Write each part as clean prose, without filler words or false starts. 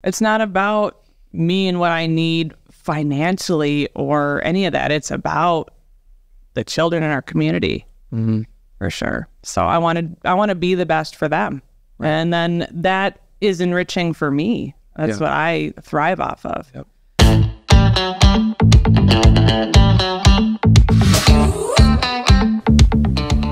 It's not about me and what I need financially or any of that. It's about the children in our community, for sure. So I want to be the best for them. Right. And then that is enriching for me. That's what I thrive off of. Yep.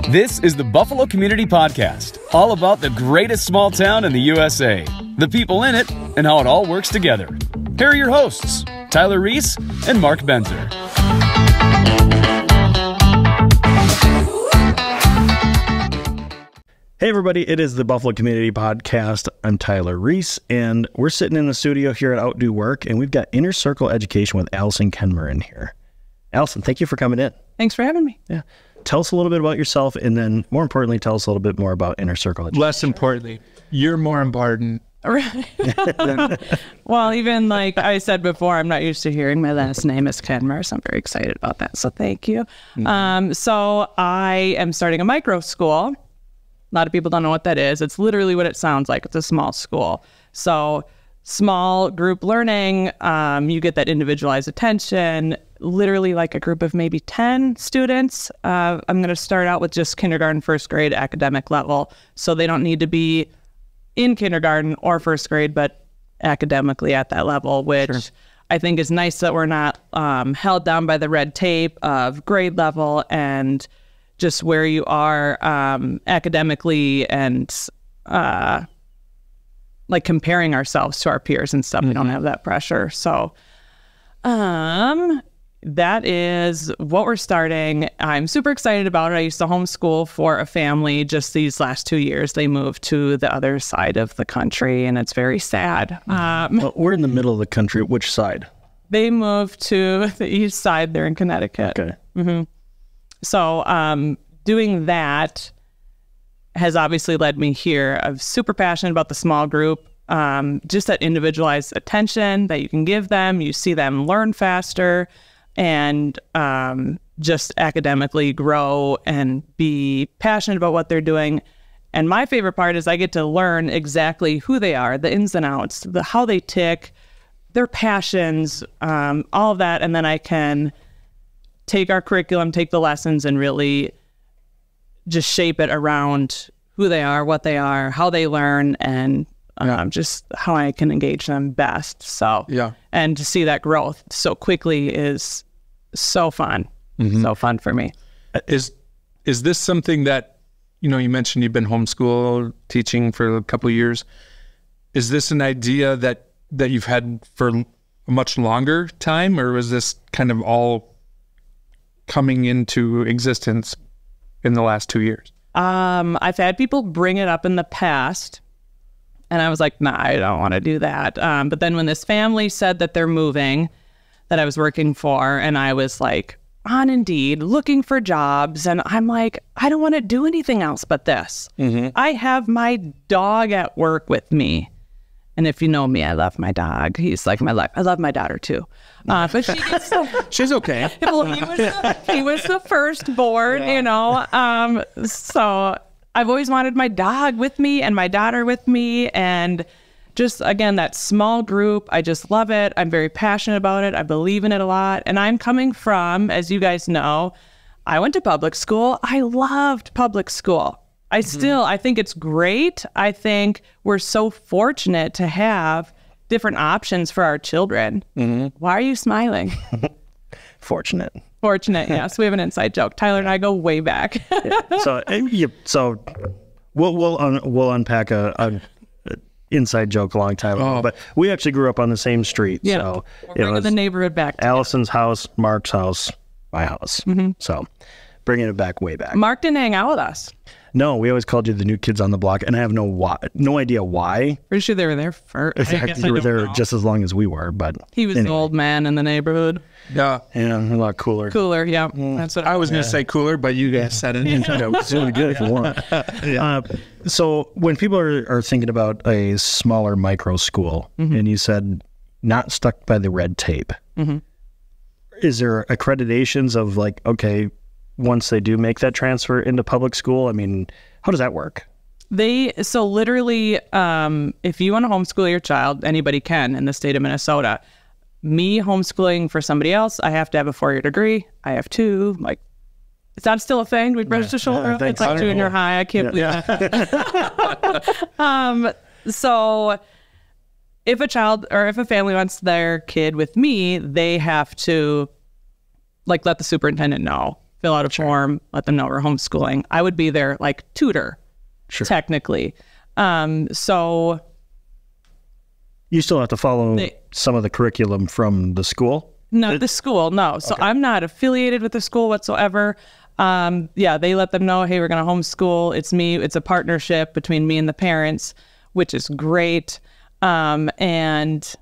This is the Buffalo Community Podcast, all about the greatest small town in the USA, the people in it, and how it all works together. Here are your hosts, Tyler Reese and Mark Benzer. Hey everybody, it is the Buffalo Community Podcast. I'm Tyler Reese, and we're sitting in the studio here at Outdo Work, and we've got Inner Circle Education with Allison Kenmir in here. Allison, thank you for coming in. Thanks for having me. Yeah. Tell us a little bit about yourself, and then more importantly, tell us a little bit more about Inner Circle Education. Less importantly, you're more important. Well, even like I said before, I'm not used to hearing my last name is Kenmir, so I'm very excited about that. So thank you. So I am starting a micro school. A lot of people don't know what that is. It's literally what it sounds like. It's a small school. So small group learning, you get that individualized attention, literally like a group of maybe 10 students. I'm going to start out with just kindergarten, first grade academic level. So they don't need to be in kindergarten or first grade, but academically at that level, which I think is nice that we're not held down by the red tape of grade level and just where you are academically and like comparing ourselves to our peers and stuff. We don't have that pressure. So that is what we're starting. I'm super excited about it. I used to homeschool for a family just these last 2 years. They moved to the other side of the country, and it's very sad. Well, we're in the middle of the country. Which side? They moved to the east side. They're in Connecticut. Okay. So doing that has obviously led me here. I'm super passionate about the small group, just that individualized attention that you can give them. You see them learn faster and just academically grow and be passionate about what they're doing. And my favorite part is I get to learn exactly who they are, the ins and outs, how they tick, their passions, all of that. And then I can take our curriculum, take the lessons, and really just shape it around who they are, what they are, how they learn, and just how I can engage them best. So, and to see that growth so quickly is so fun. So fun for me. Is this something that, you mentioned you've been homeschool teaching for a couple of years. Is this an idea that you've had for a much longer time, or was this kind of all coming into existence in the last 2 years? I've had people bring it up in the past, and I was like, nah, I don't want to do that. But then when this family said that they're moving, that I was working for, and I was like on Indeed looking for jobs, and I'm like, I don't want to do anything else but this. I have my dog at work with me. And if you know me, I love my dog. He's like my life. I love my daughter too. But she gets she's okay. Well, he was the firstborn, so I've always wanted my dog with me and my daughter with me. And just, again, that small group, I just love it. I'm very passionate about it. I believe in it a lot. And I'm coming from, as you guys know, I went to public school. I loved public school. I think it's great. I think we're so fortunate to have different options for our children. Why are you smiling? Fortunate, yes. We have an inside joke. Tyler and I go way back. So we'll unpack a inside joke a long time ago, but we actually grew up on the same street. Yeah, so we're bringing the neighborhood back. Allison's house, Mark's house, my house. So bringing it back way back. Mark didn't hang out with us. No, we always called you the new kids on the block, and I have no idea why. Pretty sure they were there first. Exactly, they were there just as long as we were, but he was an old man in the neighborhood. Yeah, a lot cooler. Yeah, that's what I was going to say cooler, but you guys said it. It's really good if you want. So when people are thinking about a smaller micro school, and you said not stuck by the red tape, is there accreditations of like, okay, once they do make that transfer into public school, I mean, how does that work? So literally, if you want to homeschool your child, anybody can in the state of Minnesota. Me homeschooling for somebody else, I have to have a 4-year degree. I have 2. Like, is that still a thing? We brush the shoulder. It's like junior high. I can't believe that. So if a child or if a family wants their kid with me, they have to like let the superintendent know, fill out a form, let them know we're homeschooling. I would be their like tutor, technically. So you still have to follow some of the curriculum from the school? No, the school, no. So I'm not affiliated with the school whatsoever. They let them know, hey, we're going to homeschool. It's me. It's a partnership between me and the parents, which is great. And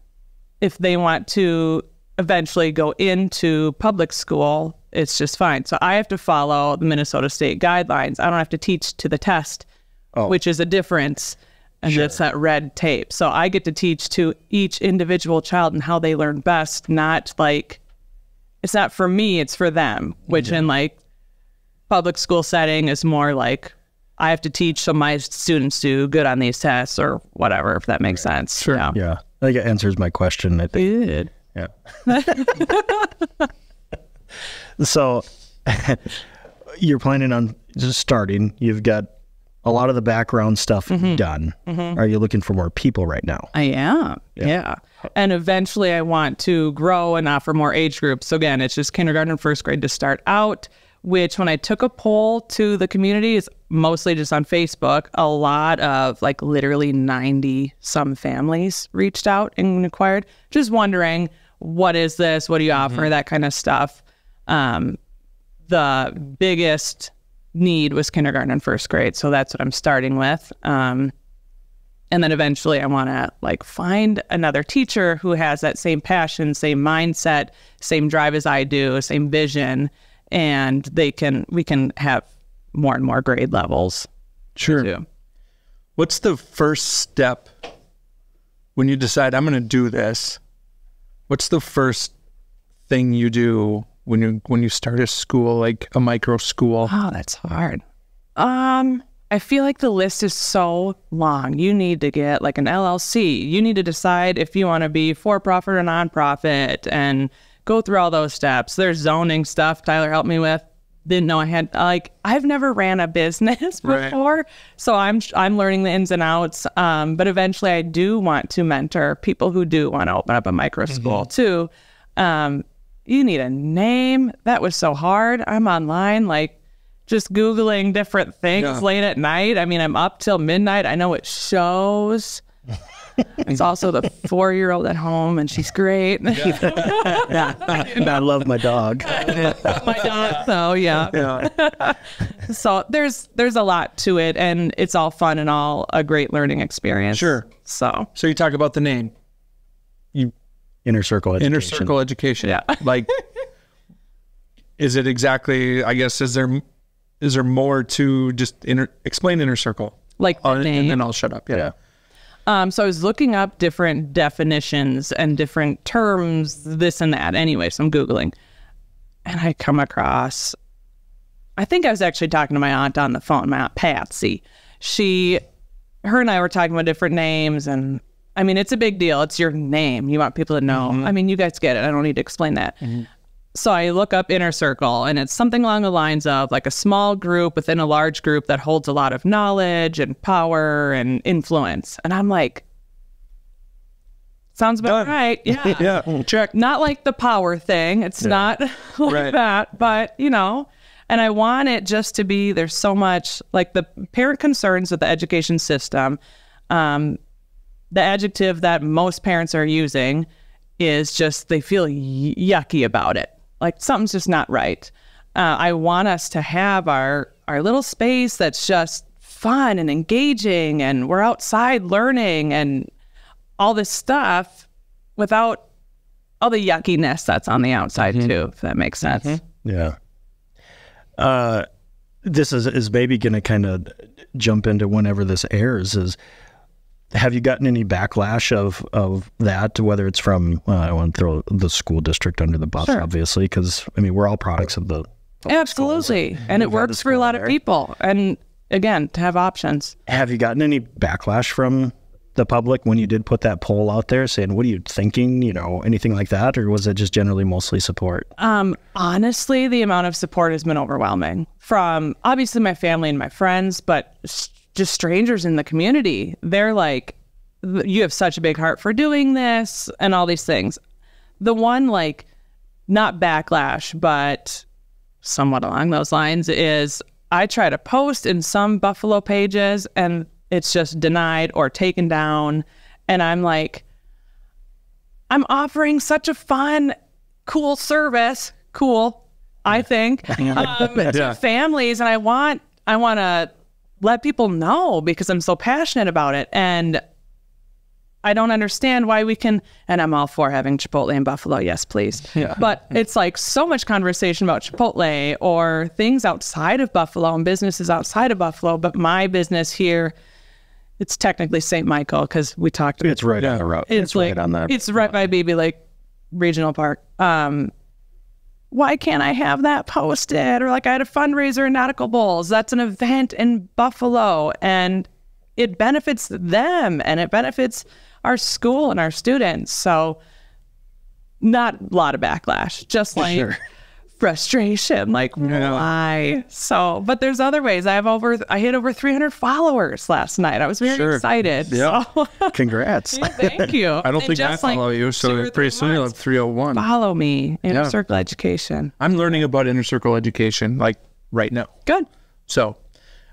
if they want to eventually go into public school, it's just fine. So I have to follow the Minnesota state guidelines. I don't have to teach to the test, which is a difference. And it's that red tape. So I get to teach to each individual child and how they learn best, not like, it's not for me, it's for them, which in like public school setting is more like, I have to teach so my students do good on these tests or whatever, if that makes sense. Sure. Yeah. I think it answers my question, I think. Good. Yeah. So you're planning on just starting. You've got a lot of the background stuff done. Are you looking for more people right now? I am. Yeah. And eventually I want to grow and offer more age groups. So again, it's just kindergarten and first grade to start out, which when I took a poll to the community, is mostly just on Facebook. A lot of like literally 90 some families reached out and inquired, just wondering, what is this? What do you offer? That kind of stuff. The biggest need was kindergarten and first grade. So that's what I'm starting with. And then eventually I want to like find another teacher who has that same passion, same mindset, same drive as I do, same vision. And we can have more and more grade levels. Sure. Too. What's the first step when you decide I'm going to do this? What's the first thing you do when you start a school, like a micro school? Oh, that's hard. I feel like the list is so long. You need to get like an LLC. You need to decide if you want to be for-profit or nonprofit and go through all those steps. There's zoning stuff Tyler helped me with. Didn't know I had, like, I've never ran a business before. So I'm learning the ins and outs. But eventually I do want to mentor people who do want to open up a micro school too. You need a name. That was so hard. I'm online, like just Googling different things late at night. I mean, I'm up till midnight. I know it shows. It's also the 4-year-old at home, and she's great. And I love my dog. My dog. So yeah. So there's a lot to it, and it's all fun and all a great learning experience. Sure. So you talk about the name. Inner circle education. Inner circle education. Yeah. Like, is it exactly? I guess is there more to just explain inner circle? Like the name. And then I'll shut up. Yeah. So I was looking up different definitions and different terms, this and that. Anyway, so I'm Googling, and I come across, I think I was actually talking to my aunt on the phone, my Aunt Patsy. Her and I were talking about different names, and I mean, it's a big deal. It's your name. You want people to know. I mean, you guys get it. I don't need to explain that. So I look up inner circle, and it's something along the lines of like a small group within a large group that holds a lot of knowledge and power and influence. And I'm like, sounds about right. Yeah. Yeah. Check. Not like the power thing. It's not like that, but you know, and I want it just to be, there's so much like the parent concerns with the education system. The adjective that most parents are using is just, they feel yucky about it. Like something's just not right. I want us to have our little space that's just fun and engaging, and we're outside learning and all this stuff without all the yuckiness that's on the outside too, if that makes sense. Yeah. This is maybe going to kind of jump into whenever this airs. Have you gotten any backlash of that, whether it's from, I don't want to throw the school district under the bus, obviously, because, I mean, we're all products of the Absolutely. And it works for a lot of people. And again, to have options. Have you gotten any backlash from the public when you did put that poll out there saying, what are you thinking, you know, anything like that? Or was it just generally mostly support? Honestly, the amount of support has been overwhelming from obviously my family and my friends, but just strangers in the community. They're like, you have such a big heart for doing this and all these things. The one, like, not backlash, but somewhat along those lines is I try to post in some Buffalo pages and it's just denied or taken down. And I'm like, I'm offering such a fun, cool service. Cool, I think, to families. And I want to let people know because I'm so passionate about it. And I don't understand why we can, and I'm all for having Chipotle in Buffalo. Yes, please. Yeah. But it's like so much conversation about Chipotle or things outside of Buffalo and businesses outside of Buffalo. But my business here, it's technically St. Michael because we talked about it's right on the road. It's like, right on that. It's right by Beebe Lake Regional Park. Why can't I have that posted? Or like I had a fundraiser in Nautical Bowls. That's an event in Buffalo and it benefits them and it benefits our school and our students. So not a lot of backlash, just like frustration, like why? So, but there's other ways. I hit over 300 followers last night. I was very excited. Yeah. So. Congrats. Thank you. I don't think I follow you, so pretty soon you'll have 301. Follow me, Inner Circle Education. I'm learning about Inner Circle Education like right now. Good. So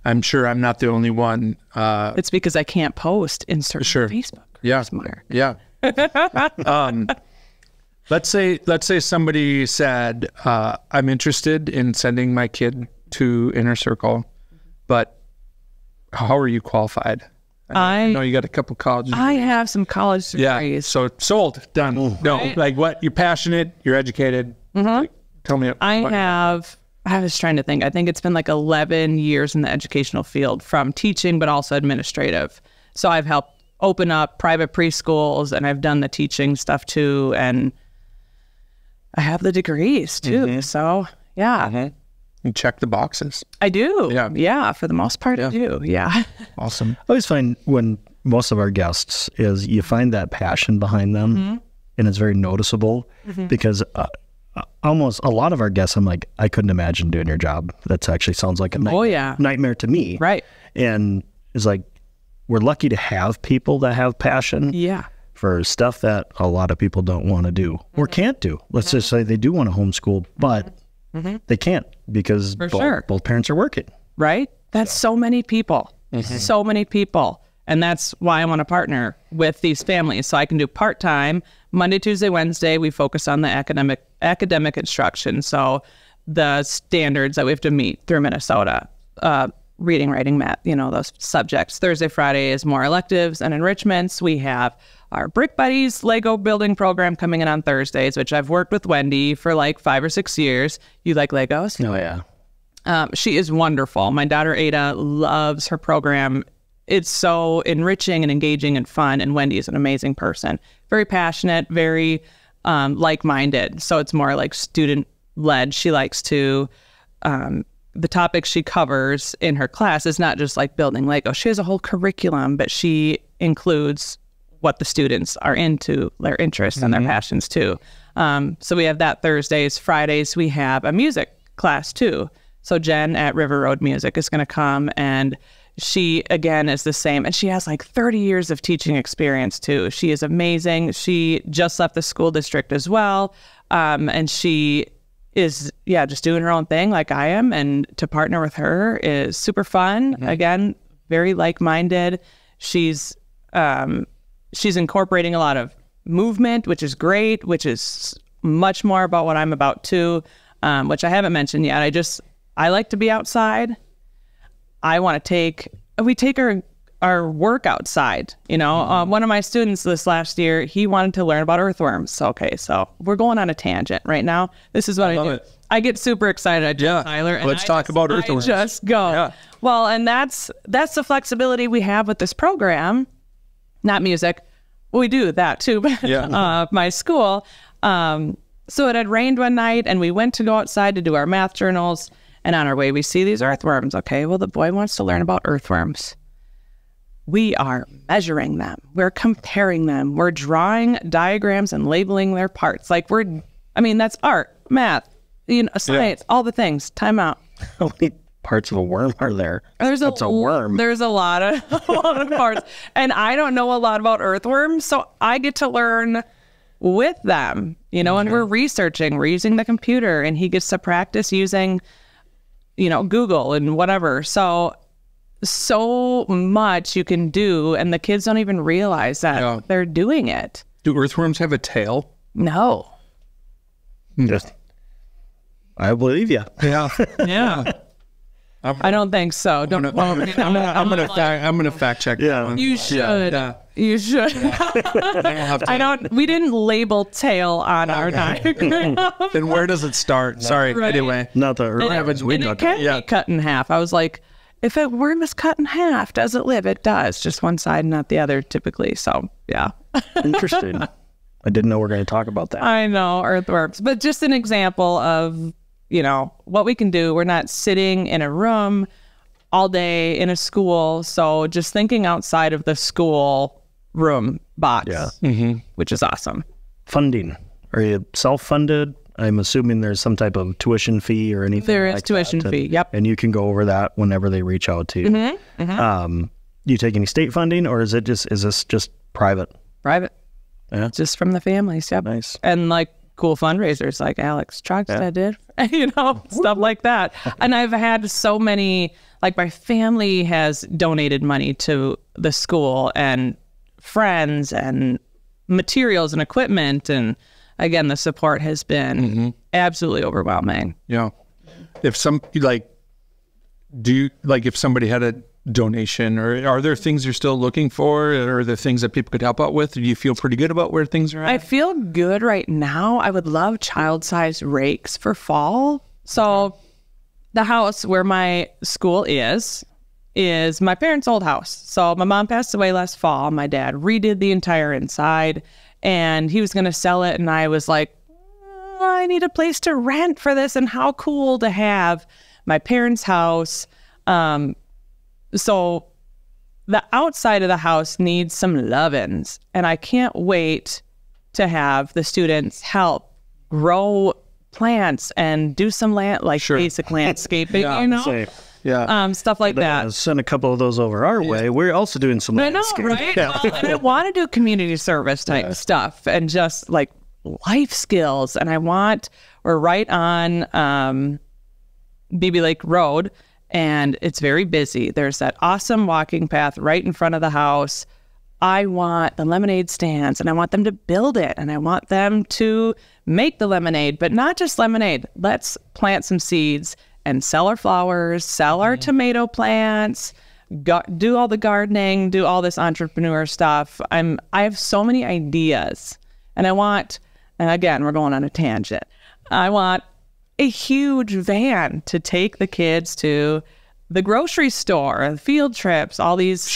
I'm sure I'm not the only one. It's because I can't post in certain Facebook. Yeah. Yeah. Let's say somebody said, I'm interested in sending my kid to Inner Circle, but how are you qualified? I know you got a couple college degrees. I have some college degrees. Yeah. So sold. Done. No, right. Like what? You're passionate. You're educated. Like, tell me. I was trying to think. I think it's been like 11 years in the educational field from teaching, but also administrative. So I've helped open up private preschools and I've done the teaching stuff too. And I have the degrees too. So yeah. You check the boxes. I do. Yeah. For the most part, I do. Yeah. Awesome. I always find when most of our guests is you find that passion behind them and it's very noticeable because almost a lot of our guests, I'm like, I couldn't imagine doing your job. That actually sounds like a nightmare to me. Right. And it's like, we're lucky to have people that have passion for stuff that a lot of people don't want to do or can't do. Let's just say they do want to homeschool, but they can't because both parents are working. Right. That's so many people. So many people. And that's why I want to partner with these families. So I can do part-time, Monday, Tuesday, Wednesday. We focus on the academic instruction. So the standards that we have to meet through Minnesota, reading, writing, math, those subjects. Thursday, Friday is more electives and enrichments. We have our Brick Buddies Lego building program coming in on Thursdays, which I've worked with Wendy for like 5 or 6 years. You like Legos? Oh, yeah. She is wonderful. My daughter Ada loves her program. It's so enriching and engaging and fun. And Wendy is an amazing person. Very passionate, very like-minded. So it's more like student-led. She likes to... the topics she covers in her class is not just like building Lego. She has a whole curriculum, but she includes what the students are into, their interests and their passions too. So we have that Thursdays. Fridays, we have a music class too. So Jen at River Road Music is going to come and she, again, is the same. And she has like 30 years of teaching experience too. She is amazing. She just left the school district as well. And she is just doing her own thing like I am, and to partner with her is super fun. Again, very like-minded. She's incorporating a lot of movement, which is great, which is much more about what I'm about too, which I haven't mentioned yet. I like to be outside. We take our work outside. One of my students this last year, he wanted to learn about earthworms. Okay, so we're going on a tangent right now. This is what I do. I get super excited. Tyler. And let's talk about earthworms. I just go. Yeah. Well, and that's the flexibility we have with this program. Not music. We do that too. My school. So it had rained one night, and we went to go outside to do our math journals. And on our way, we see these earthworms. Okay, well, the boy wants to learn about earthworms. We are measuring them. We're comparing them. We're drawing diagrams and labeling their parts. Like that's art, math, science, all the things. Time out. How many parts of a worm are there? That's a worm. There's a lot of parts. And I don't know a lot about earthworms, so I get to learn with them, and we're researching. We're using the computer, and he gets to practice using, Google and whatever. So much you can do, and the kids don't even realize that they're doing it. Do earthworms have a tail? No. Just, I believe you. Yeah. Yeah. I don't think so. I'm gonna fact check that one. You should. Yeah. You should. We didn't label tail on our diagram. Then where does it start? Sorry. Right. Anyway. Not the It can be cut in half. I was like, if a worm is cut in half, does it live? It does. Just one side, not the other, typically. So, yeah. Interesting. I didn't know we were going to talk about that. I know, earthworms. But just an example of, what we can do. We're not sitting in a room all day in a school. So just thinking outside of the school room box, which is awesome. Funding. Are you self-funded? I'm assuming there's some type of tuition fee or anything. There is like tuition that. fee, yep. And you can go over that whenever they reach out to you. You take any state funding, or is this just private? Private. Yeah. Just from the families, yep. Nice. And like cool fundraisers like Alex Trogstad did, stuff like that. And I've had so many, like my family has donated money to the school and friends and materials and equipment, and again, the support has been absolutely overwhelming. Yeah. If somebody had a donation, or are there things you're still looking for, or are there things that people could help out with? Do you feel pretty good about where things are at? I feel good right now. I would love child-sized rakes for fall. So the house where my school is my parents' old house. So my mom passed away last fall. My dad redid the entire inside, and he was going to sell it. And I was like, I need a place to rent for this. And how cool to have my parents' house. So the outside of the house needs some lovin's, and I can't wait to have the students help grow plants and do some basic landscaping, stuff like that. Send a couple of those over our way. We're also doing some landscaping. Right? Well, and I want to do community service type stuff and just like life skills. And we're right on Beebe Lake Road, and it's very busy. There's that awesome walking path right in front of the house. I want the lemonade stands, and I want them to build it, and I want them to make the lemonade, but not just lemonade. Let's plant some seeds and sell our flowers, sell our tomato plants, do all the gardening, do all this entrepreneur stuff. I have so many ideas, and and again, we're going on a tangent. I want a huge van to take the kids to the grocery store, field trips, all these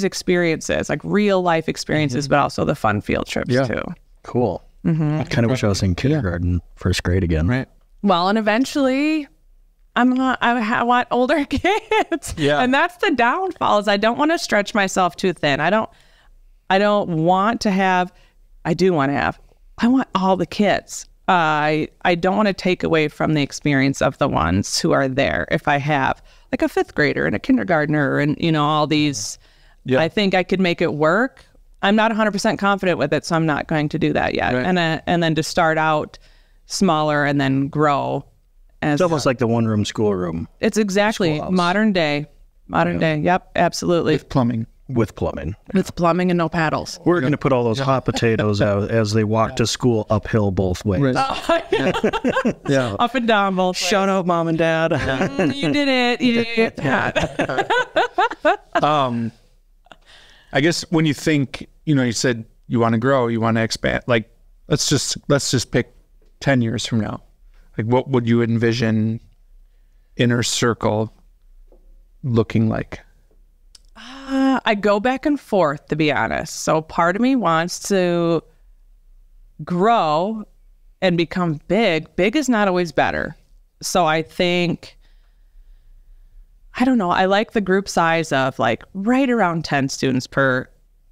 experiences, like real life experiences, but also the fun field trips too. Cool. I kind of wish I was in kindergarten, first grade again. Right. Well, and eventually I want older kids. Yeah. And that's the downfall, is I don't want to stretch myself too thin. I want to have I want all the kids. I don't want to take away from the experience of the ones who are there. If I have like a fifth grader and a kindergartner and, all these, I think I could make it work. I'm not 100% confident with it, so I'm not going to do that yet. Right. And then to start out smaller and then grow. It's almost like the one-room schoolroom. It's exactly modern day. Yep, absolutely. With plumbing. With plumbing and no paddles. We're going to put all those hot potatoes out as they walk to school uphill both ways. Right. Yeah. Up and down both ways. Shout out, Mom and Dad. You did it. You did it. I guess when you think, you said you want to grow, you want to expand, like, let's just pick 10 years from now. Like, what would you envision Inner Circle looking like? I go back and forth, to be honest. So part of me wants to grow and become big. Big is not always better. So I think I don't know. I like the group size of like right around 10 students per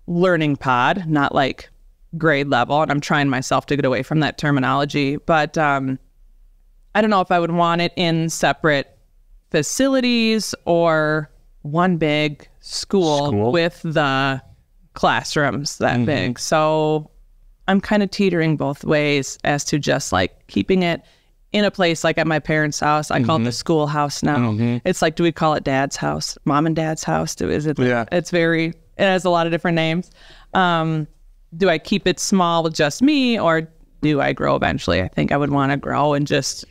learning pod, not like grade level. And I'm trying myself to get away from that terminology. But I don't know if I would want it in separate facilities or one big school with the classrooms that big. So I'm kind of teetering both ways as to just like keeping it in a place like at my parents' house. I call it the schoolhouse now. It's like, do we call it dad's house, mom and dad's house? Is it? Yeah. It has a lot of different names. Do I keep it small with just me, or do I grow eventually? I think I would want to grow and just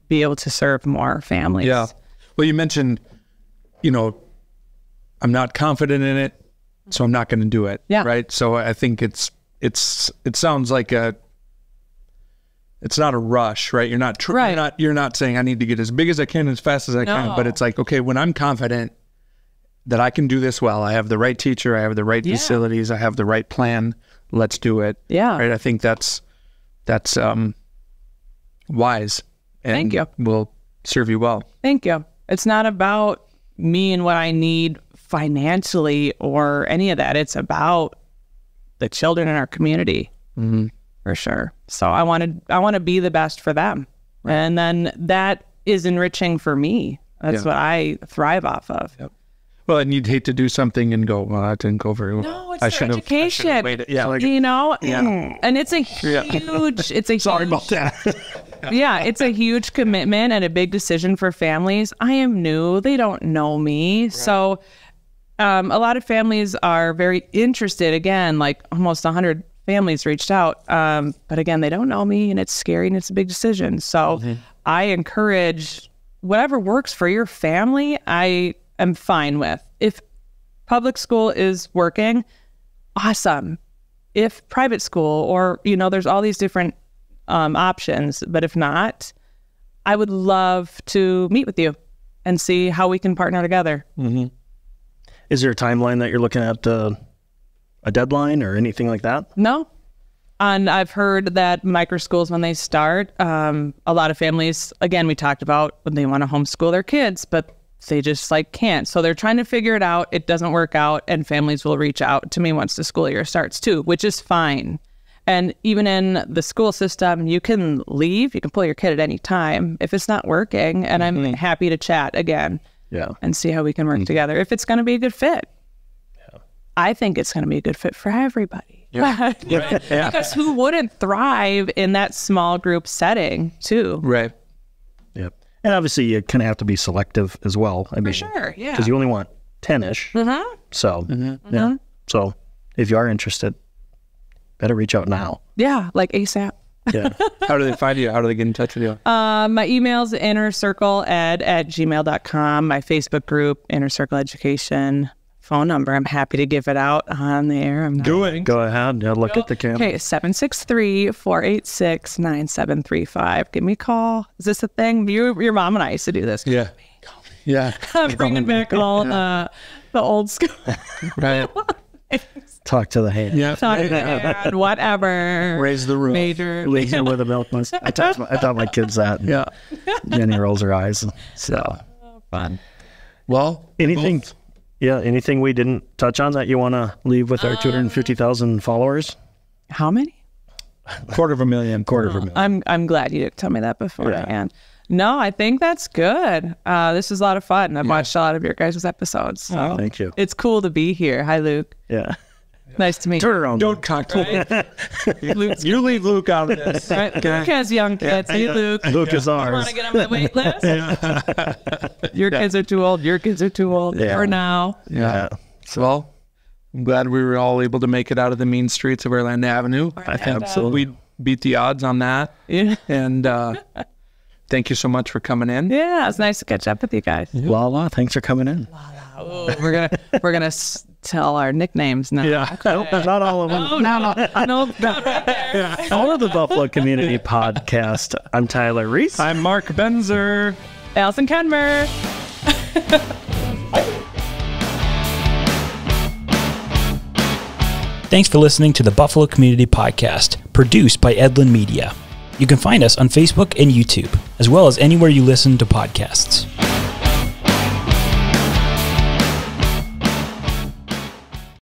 be able to serve more families. Yeah. Well, you mentioned, you know, I'm not confident in it, so I'm not going to do it. Yeah. Right. So I think it sounds like it's not a rush, right? You're not you're not saying I need to get as big as I can as fast as I can, but it's like, okay, when I'm confident that I can do this well, I have the right teacher, I have the right facilities, I have the right plan, let's do it. Yeah. Right. I think that's wise. And thank you. Will serve you well. Thank you. It's not about me and what I need financially or any of that. It's about the children in our community, for sure. So I want to be the best for them, and then that is enriching for me. That's what I thrive off of. Yep. Well, and you'd hate to do something and go, well, that didn't go very well. No, it's their education. You know, and it's a huge. It's a sorry about that. Yeah, it's a huge commitment and a big decision for families. I am new; they don't know me, so a lot of families are very interested. Again, like almost 100 families reached out, but again, they don't know me, and it's scary, and it's a big decision. So I encourage whatever works for your family. I am fine with. If public school is working, awesome. If private school, or there's all these different options, but if not, I would love to meet with you and see how we can partner together. Is there a timeline that you're looking at, a deadline or anything like that? No. And I've heard that micro schools, when they start, a lot of families, again, we talked about when they want to homeschool their kids, but they just can't. So they're trying to figure it out. It doesn't work out, and families will reach out to me once the school year starts too, which is fine. And even in the school system, you can leave. You can pull your kid at any time if it's not working. And I'm happy to chat again and see how we can work together if it's going to be a good fit. Yeah. I think it's going to be a good fit for everybody. Because who wouldn't thrive in that small group setting too? Right. Yep. And obviously you kind of have to be selective as well. I mean, for sure, yeah. Because you only want 10-ish. So, yeah. So if you are interested, better reach out now. Yeah, like ASAP. Yeah. How do they find you? How do they get in touch with you? My email's innercircleed@gmail.com. My Facebook group, Inner Circle Education. Phone number, I'm happy to give it out on the air. Go ahead. Look at the camera. Okay, 763-486-9735. Give me a call. Is this a thing? Your mom and I used to do this. Yeah. Yeah. I'm bringing back all the old school. Right. Talk to the hand. Yeah. Talk to the hand, whatever. Raise the roof. Major. Leave with a milk must. I taught my kids that. Yeah. Jenny rolls her eyes. So fun. Well, anything we didn't touch on that you want to leave with our 250,000 followers? How many? 250,000. I'm glad you didn't tell me that beforehand. Yeah. No, I think that's good. This is a lot of fun. I've watched a lot of your guys' episodes. So thank you. It's cool to be here. Hi, Luke. Yeah. Nice to meet you. Turn around. Don't cock. Right? You leave Luke out of this. Right? Okay. Luke has young kids. Hey, Luke. Luke is ours. You want to get on my wait list? Your kids are too old. Your kids are too old for now. Yeah. Well, I'm glad we were all able to make it out of the mean streets of Orlando Avenue. Absolutely. We beat the odds on that. Yeah. And thank you so much for coming in. Yeah, it's nice to catch up with you guys. Lala, thanks for coming in. Oh, we're gonna tell our nicknames now. Yeah, not all of them. No, not right there. All of the Buffalo Community Podcast. I'm Tyler Reese. I'm Mark Benzer. Allison Kenmir. Thanks for listening to the Buffalo Community Podcast, produced by Edlin Media. You can find us on Facebook and YouTube, as well as anywhere you listen to podcasts.